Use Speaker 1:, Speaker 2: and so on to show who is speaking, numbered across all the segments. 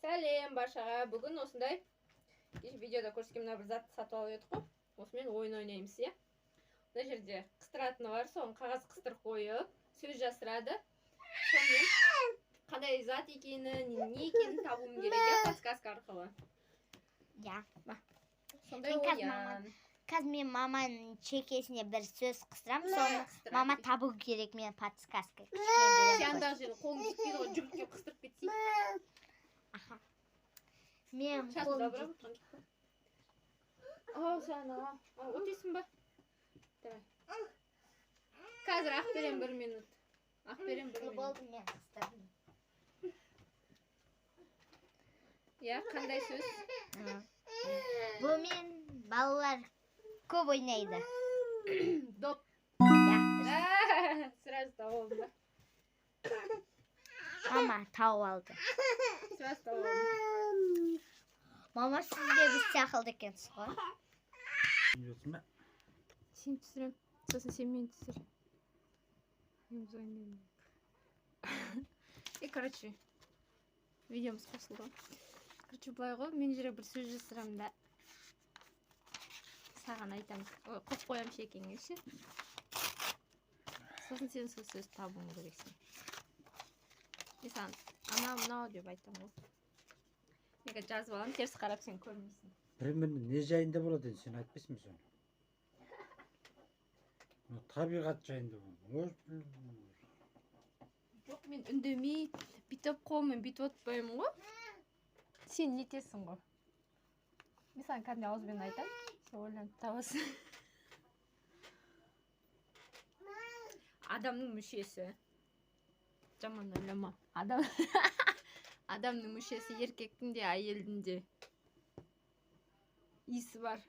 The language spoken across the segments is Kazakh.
Speaker 1: Сәлем баршаға. Бүгін осындай видеода көрсеткен мына бір затты сатып алып едік қой. Осымен ойын ойнаймыз, иә. Мына жерде қыстыратыны бар, соны қағаз қыстырып қойып, сөз жасырады. Сонымен қандай зат екенін, не екенін табуым керек, подсказка арқылы.
Speaker 2: Ja.
Speaker 1: Сондай ойын.
Speaker 2: Қазір мен маманың чекесіне бір сөз қыстырам, соны мама табу керек мен подсказка.
Speaker 1: Сендағы жерін қолын жетпейді ғой, жүгіртке қыстырып кетсей.
Speaker 2: Мен қолын жетпейді.
Speaker 1: Сән аға. Өтесің ба? Қазір ақ берем 1 минут. Ақ берем 1 минут.
Speaker 2: Болды, мен қыстырдым.
Speaker 1: Иә, қандай сөз?
Speaker 2: Бұл мен балалар көп ойнайды.
Speaker 1: Доп. Сразу тауып алды.
Speaker 2: Мама тауып алды.
Speaker 1: Сразу тауып алды.
Speaker 2: Мама сізде біз сақылды екенсіз ғой.
Speaker 1: Сен түсірем. Сосын сен мен түсір. Короче, видеомыз қосылды. Короче, былай ғой, мен жерге бір сөз жасырам да. Саған айтам. Қоп қоям шекеңе, ше. Сосын сен сол сөз табуың керексің. Мен саған анау деп айтам ғой. Неге жазып алам, теріс қарап сен көрмейсің.
Speaker 3: Примерно не жайында болады, сен айтпайсың ба соны? Табиғат жайында болады.
Speaker 1: Жоқ, мен үндемей, бүйтіп қолыммен бүйтіп отпаймын ғой. Сен нетесің ғой. Мен саған кәдімгі ауызбен айтам. Сол ойланып табасың. Адамның мүшесі. Жаман ойлама. Адамның мүшесі еркектің де, әйелдің де. Иісі бар.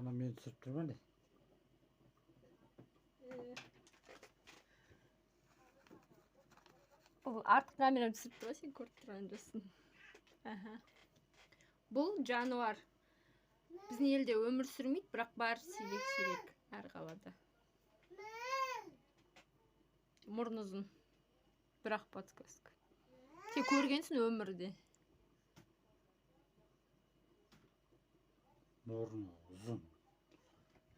Speaker 3: Ана мені түсіріп тұрма не?
Speaker 1: Бұл артық камерам түсіріп тұр, сен көріп тұрған жоқсың. Бұл жануар. Біздің елде өмір сүрмейді, бірақ бар сирек әр қалада. Мұрны ұзын. Бірақ подсказка. Сен көргенсің өмірде.
Speaker 3: Мұрны ұзын.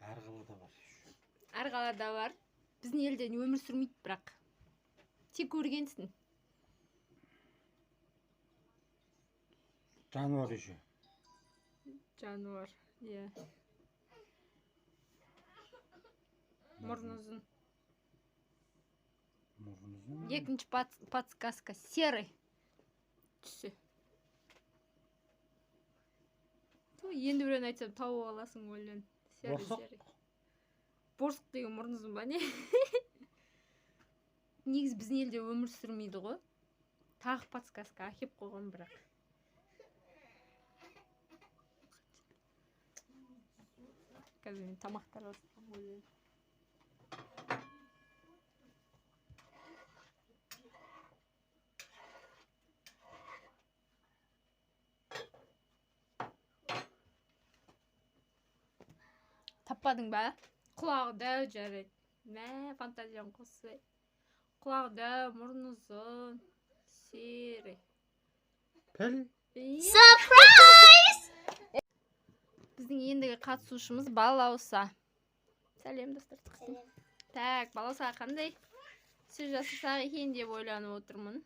Speaker 3: Әр қалада бар.
Speaker 1: Әр қалада бар. Біздің елде өмір сүрмейді, бірақ. Сен көргенсің.
Speaker 3: Жануар еще.
Speaker 1: Жануар, иә. Мұрны ұзын.
Speaker 3: Мұрны ұзын.
Speaker 1: Екінші подсказка. Серый. Түсі. Енді бірін айтсам тауып аласың ойлан. Серый. Борсық деген мұрны ұзын ба не? Негіз біздің елде өмір сүрмейді ғой. Тағы подсказка әкеп қойған бірақ. Қазір мен тамақтар басқам ойлайым. Таппадың ба? Құлағы дәу жарайды. Мә, фантазияң қосып. Құлағы дәу, мұрны ұзын, серый.
Speaker 3: Піл?
Speaker 2: Surprise!
Speaker 1: Біздің ендігі қатысушымыз Балауса. Сәлем, достар. Так, Балаусаға қандай сөз жасасақ екен деп ойланып отырмын.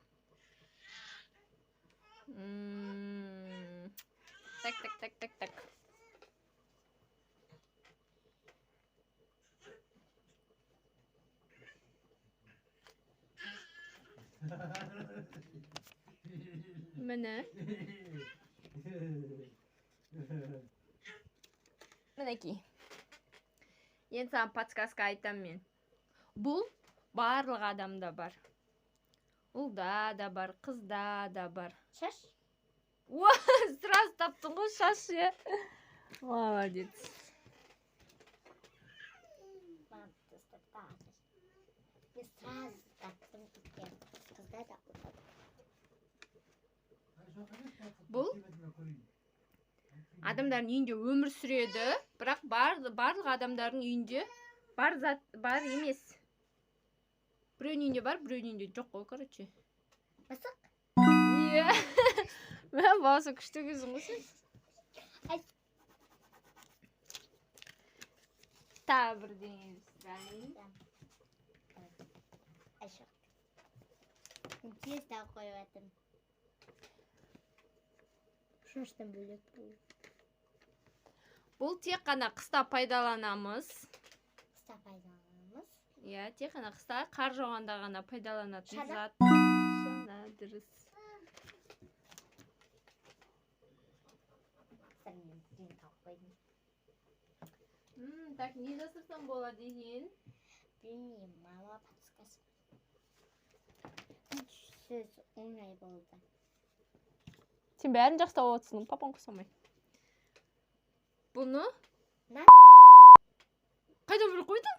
Speaker 1: Так. Міне. Мінекей. Енді саған подсказка айтам мен. Бұл барлық адамда бар. Ұлда да бар, қызда да бар.
Speaker 2: Шаш?
Speaker 1: Сразу таптың ғой шаш, е. Молодец.
Speaker 2: Мен сразу таптым екен. Қызда да ұлда.
Speaker 1: Бұл адамдардың үйінде өмір сүреді, бірақ барлық адамдардың үйінде бар зат бар емес. Біреудің үйінде бар, біреудің үйінде жоқ қой, короче.
Speaker 2: Мысық?
Speaker 1: Иә. Мен басы күшті кезің ғой сен. Та бірдеңе сұрайын.
Speaker 2: Тез тағы қойып жатырмын. Шаштан бөлек бұл.
Speaker 1: Бұл тек қана қыста пайдаланамыз.
Speaker 2: Қыста пайдаланамыз.
Speaker 1: Иә, тек қана қыста қар жауғанда ғана пайдаланатын зат. Шана, дұрыс. Так, не жасырсам болады екен?
Speaker 2: Білмеймін, мама подсказка. Сөз оңай болды.
Speaker 1: Сен бәрін жақсылап отырсың, папаң қосамай. Бұны? Қайдан біліп қойдың?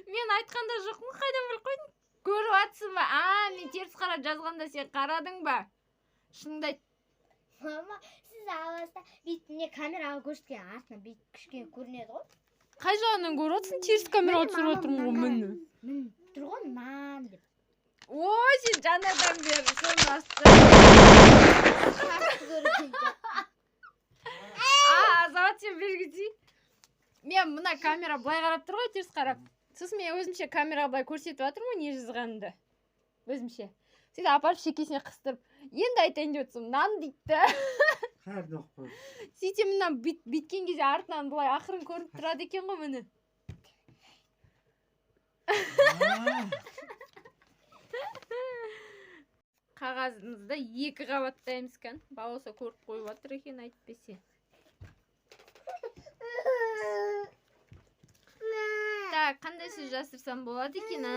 Speaker 1: Мен айтқанда жоқпын, қайдан біліп қойдың? Көріп атсың ба? Мен теріс қарап жазғанда сен қарадың ба? Шыныңды айт.
Speaker 2: Мама, сіз аласта бүйтіне камераға көрсеткен артынан бүйтіп кішкене көрінеді ғой.
Speaker 1: Қай жағынан көріп отырсың? Теріс камераға түсіріп отырмын ғой мені.
Speaker 2: Тұр ғой, мам деп.
Speaker 1: Ой, сен жаңадан бері соны асты. Азамат, сен бергізей. Мен мына камера былай қарап тұр ғой, теріс қарап. Сосын мен өзімше камераға былай көрсетіп жатырмын ғой, не жазғанымды. Өзімше. Сөйтіп апарып шекесіне қыстырып, енді айтайын деп отырсам, нан дейді.
Speaker 3: Қайырды оқып қойып.
Speaker 1: Сөйтсем мына бүйткен кезде артынан былай ақырын көрініп тұрады екен ғой мені. Қағазымызды 2 қабаттаймыз екен. Балоса көріп қойып жатыр екен, айтпесе. Так, қандай сөз жасырсам болады екен, а?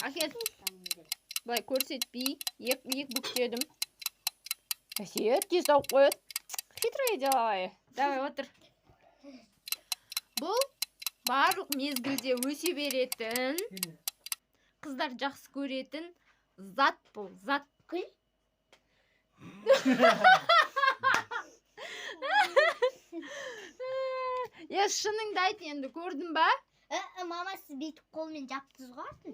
Speaker 1: Ахет, былай көрсетпей, екі бүктедім. Әсет, тез тауып қойып. Хитрая деловая. Давай, отыр. Бұл барлық мезгілде өсе беретін, қыздар жақсы көретін зат бұл, зат.
Speaker 2: Күл?
Speaker 1: Шыныңды айт енді, көрдің ба?
Speaker 2: Мама, сіз бүйтіп қолмен жаптыңыз ғой артын?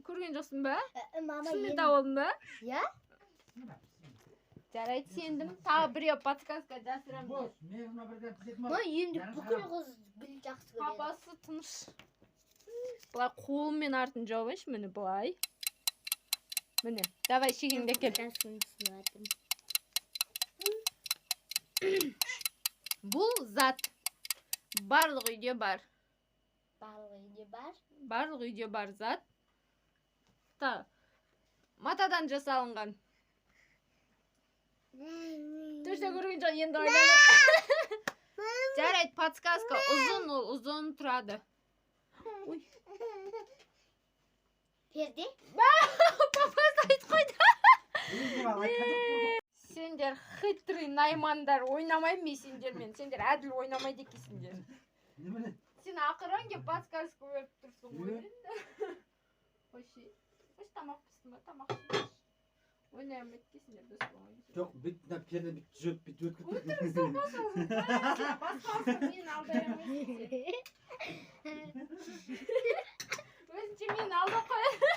Speaker 1: Көрген жоқсың ба?
Speaker 2: Мама,
Speaker 1: Шынында болдың ба?
Speaker 2: Я?
Speaker 1: Жарайды, сендім. Тағы біреу подсказка жасырамын.
Speaker 2: Енді бүкіл қыз біл жақсы көреді.
Speaker 1: Папасы тыныш. Бұлай қолыммен артын жауайыншы, мені бұлай. Міне, давай шегеңді әкел. Бұл зат барлық үйде бар.
Speaker 2: Барлық үйде бар?
Speaker 1: Барлық үйде бар зат. Матадан жасалынған. Точно көрген жоқ, енді ойланып. Жарайды, подсказка. Ұзын ол, ұзын тұрады.
Speaker 2: Перде?
Speaker 1: Папасы айтып қойды. Сендер хитрый наймандар, ойнамаймын сендермен. Сендер әділ ойнамайды екенсіңдер. Сен ақырын кеп подсказка беріп тұрсың ғой. Қойшы тамақ пістің ба? Тамақ пістің. Ойнайым еткесіңдер дос болғанын.
Speaker 3: Жоқ, бүйтті перде бүйтті жүріп бүйтті өткіп тұрды.
Speaker 1: Басқасы мен алдаймын. Өзінше мен алда қояды.